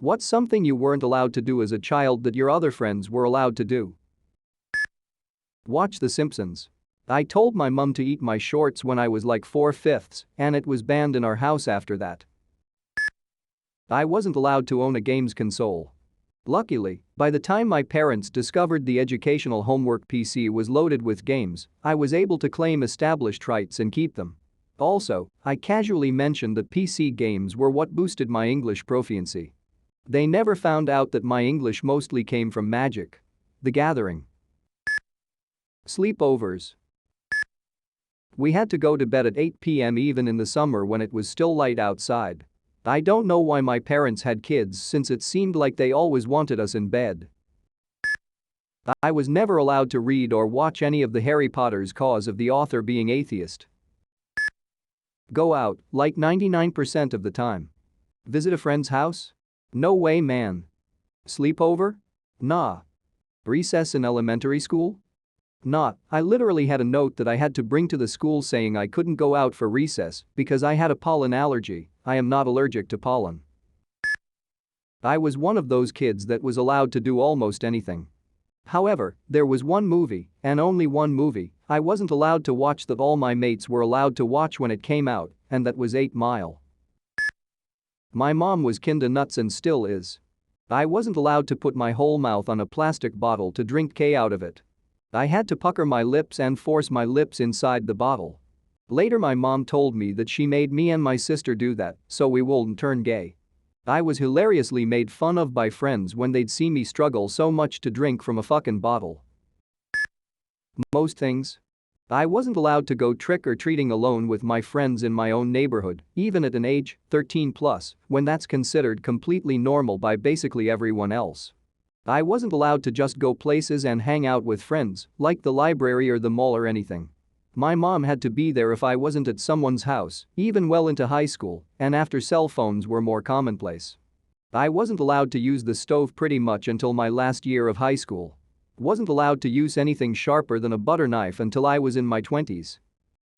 What's something you weren't allowed to do as a child that your other friends were allowed to do? Watch The Simpsons. I told my mum to eat my shorts when I was like 4/5, and it was banned in our house after that. I wasn't allowed to own a games console. Luckily, by the time my parents discovered the educational homework PC was loaded with games, I was able to claim established rights and keep them. Also, I casually mentioned that PC games were what boosted my English proficiency. They never found out that my English mostly came from Magic: The Gathering. Sleepovers. We had to go to bed at 8 p.m. even in the summer when it was still light outside. I don't know why my parents had kids since it seemed like they always wanted us in bed. I was never allowed to read or watch any of the Harry Potters cause of the author being atheist. Go out, like 99% of the time. Visit a friend's house? No way, man. Sleepover? Nah. Recess in elementary school? Nah, I literally had a note that I had to bring to the school saying I couldn't go out for recess because I had a pollen allergy. I am not allergic to pollen. I was one of those kids that was allowed to do almost anything. However, there was one movie, and only one movie, I wasn't allowed to watch that all my mates were allowed to watch when it came out, and that was 8 Mile. My mom was kinda nuts and still is. I wasn't allowed to put my whole mouth on a plastic bottle to drink K out of it. I had to pucker my lips and force my lips inside the bottle. Later my mom told me that she made me and my sister do that so we wouldn't turn gay. I was hilariously made fun of by friends when they'd see me struggle so much to drink from a fucking bottle. Most things. I wasn't allowed to go trick-or-treating alone with my friends in my own neighborhood, even at an age 13 plus, when that's considered completely normal by basically everyone else. I wasn't allowed to just go places and hang out with friends, like the library or the mall or anything. My mom had to be there if I wasn't at someone's house, even well into high school, and after cell phones were more commonplace. I wasn't allowed to use the stove pretty much until my last year of high school. Wasn't allowed to use anything sharper than a butter knife until I was in my 20s.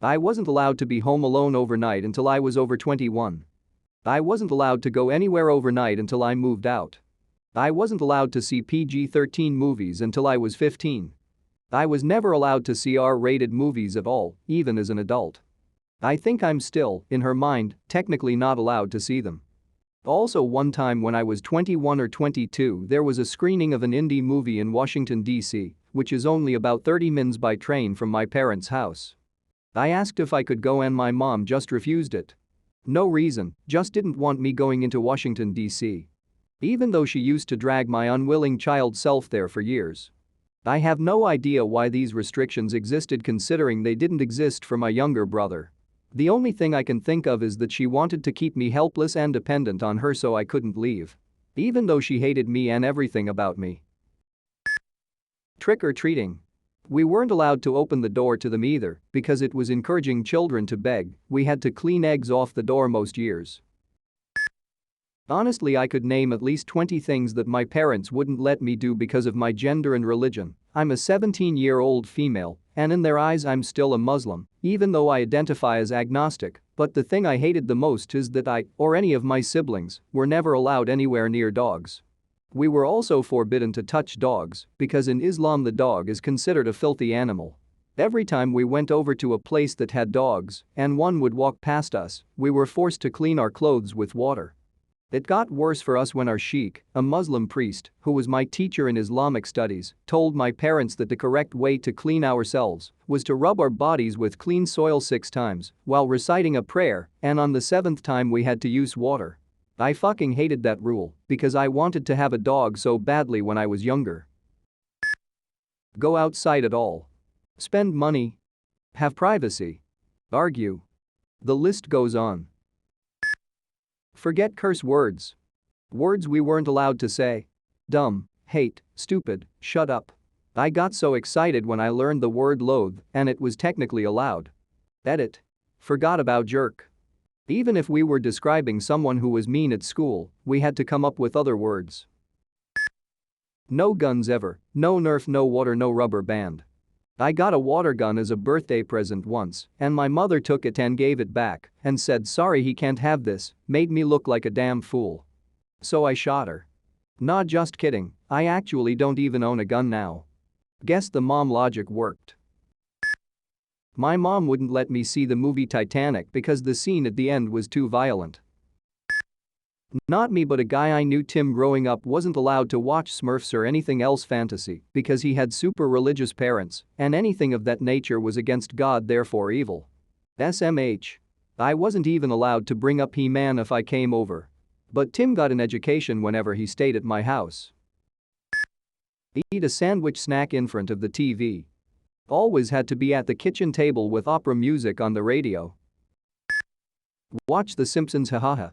I wasn't allowed to be home alone overnight until I was over 21. I wasn't allowed to go anywhere overnight until I moved out. I wasn't allowed to see PG-13 movies until I was 15. I was never allowed to see R-rated movies at all, even as an adult. I think I'm still, in her mind, technically not allowed to see them. Also, one time when I was 21 or 22, there was a screening of an indie movie in Washington, D.C., which is only about 30 minutes by train from my parents' house. I asked if I could go and my mom just refused it. No reason, just didn't want me going into Washington, D.C. Even though she used to drag my unwilling child self there for years. I have no idea why these restrictions existed considering they didn't exist for my younger brother. The only thing I can think of is that she wanted to keep me helpless and dependent on her so I couldn't leave. Even though she hated me and everything about me. Trick-or-treating. We weren't allowed to open the door to them either because it was encouraging children to beg. We had to clean eggs off the door most years. Honestly, I could name at least 20 things that my parents wouldn't let me do because of my gender and religion. I'm a 17-year-old female, and in their eyes I'm still a Muslim, even though I identify as agnostic, but the thing I hated the most is that I, or any of my siblings, were never allowed anywhere near dogs. We were also forbidden to touch dogs because in Islam the dog is considered a filthy animal. Every time we went over to a place that had dogs and one would walk past us, we were forced to clean our clothes with water. It got worse for us when our sheikh, a Muslim priest, who was my teacher in Islamic studies, told my parents that the correct way to clean ourselves was to rub our bodies with clean soil 6 times while reciting a prayer, and on the 7th time we had to use water. I fucking hated that rule because I wanted to have a dog so badly when I was younger. Go outside at all. Spend money. Have privacy. Argue. The list goes on. Forget curse words. Words we weren't allowed to say. Dumb, hate, stupid, shut up. I got so excited when I learned the word loathe and it was technically allowed. Edit. Forgot about jerk. Even if we were describing someone who was mean at school, we had to come up with other words. No guns ever, no Nerf, no water, no rubber band. I got a water gun as a birthday present once, and my mother took it and gave it back and said sorry he can't have this, made me look like a damn fool. So I shot her. Nah, just kidding, I actually don't even own a gun now. Guess the mom logic worked. My mom wouldn't let me see the movie Titanic because the scene at the end was too violent. Not me, but a guy I knew, Tim, growing up wasn't allowed to watch Smurfs or anything else fantasy because he had super religious parents and anything of that nature was against God, therefore evil. SMH. I wasn't even allowed to bring up He-Man if I came over. But Tim got an education whenever he stayed at my house. Eat a sandwich snack in front of the TV. Always had to be at the kitchen table with opera music on the radio. Watch The Simpsons, hahaha.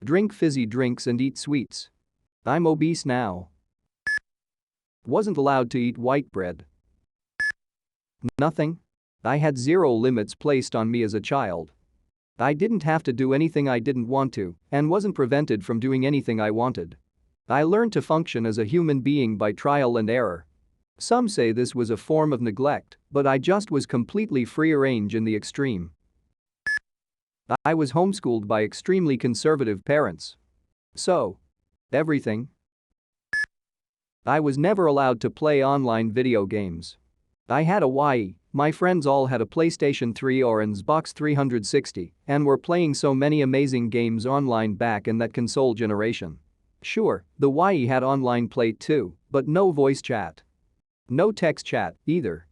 Drink fizzy drinks and eat sweets. I'm obese now. Wasn't allowed to eat white bread. Nothing. I had zero limits placed on me as a child. I didn't have to do anything I didn't want to and wasn't prevented from doing anything I wanted. I learned to function as a human being by trial and error. Some say this was a form of neglect, but I just was completely free range in the extreme. I was homeschooled by extremely conservative parents. So, everything. I was never allowed to play online video games. I had a Wii, my friends all had a PlayStation 3 or an Xbox 360 and were playing so many amazing games online back in that console generation. Sure, the Wii had online play too, but no voice chat. No text chat, either.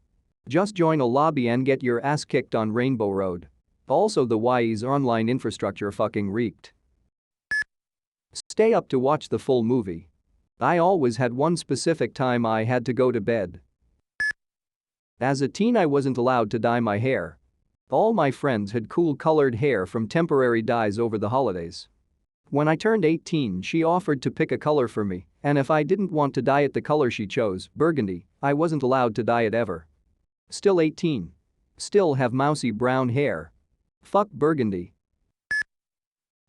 Just join a lobby and get your ass kicked on Rainbow Road. Also, the Wii's online infrastructure fucking reeked. Stay up to watch the full movie. I always had one specific time I had to go to bed. As a teen, I wasn't allowed to dye my hair. All my friends had cool colored hair from temporary dyes over the holidays. When I turned 18, she offered to pick a color for me, and if I didn't want to dye it the color she chose, burgundy, I wasn't allowed to dye it ever. Still 18. Still have mousy brown hair. Fuck burgundy.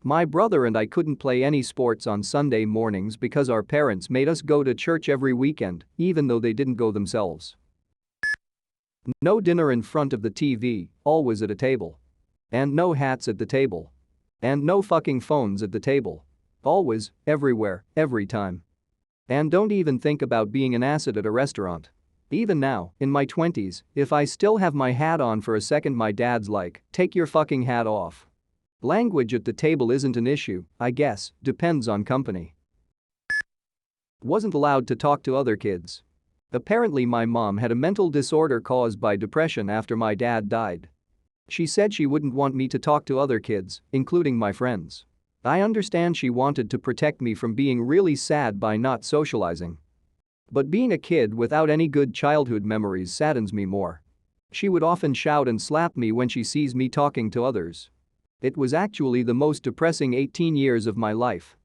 My brother and I couldn't play any sports on Sunday mornings because our parents made us go to church every weekend, even though they didn't go themselves. No dinner in front of the TV, always at a table. And no hats at the table. And no fucking phones at the table. Always, everywhere, every time. And don't even think about being an asset at a restaurant. Even now, in my 20s, if I still have my hat on for a second, my dad's like, take your fucking hat off. Language at the table isn't an issue, I guess, depends on company. Wasn't allowed to talk to other kids. Apparently my mom had a mental disorder caused by depression after my dad died. She said she wouldn't want me to talk to other kids, including my friends. I understand she wanted to protect me from being really sad by not socializing. But being a kid without any good childhood memories saddens me more. She would often shout and slap me when she sees me talking to others. It was actually the most depressing 18 years of my life.